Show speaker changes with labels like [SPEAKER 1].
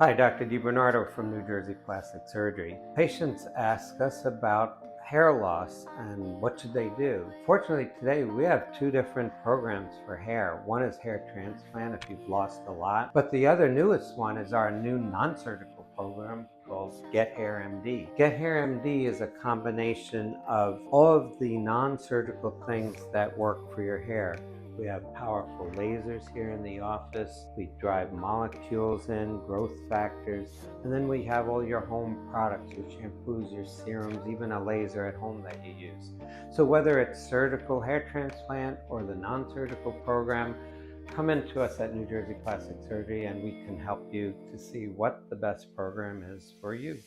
[SPEAKER 1] Hi, Dr. DiBernardo from New Jersey Plastic Surgery. Patients ask us about hair loss and what should they do. Fortunately, today we have two different programs for hair. One is hair transplant if you've lost a lot, but the other newest one is our new non-surgical program called Get Hair MD. Get Hair MD is a combination of all of the non-surgical things that work for your hair. We have powerful lasers here in the office. We drive molecules in, growth factors, and then we have all your home products, your shampoos, your serums, even a laser at home that you use. So whether it's surgical hair transplant or the non-surgical program, come into us at New Jersey Plastic Surgery and we can help you to see what the best program is for you.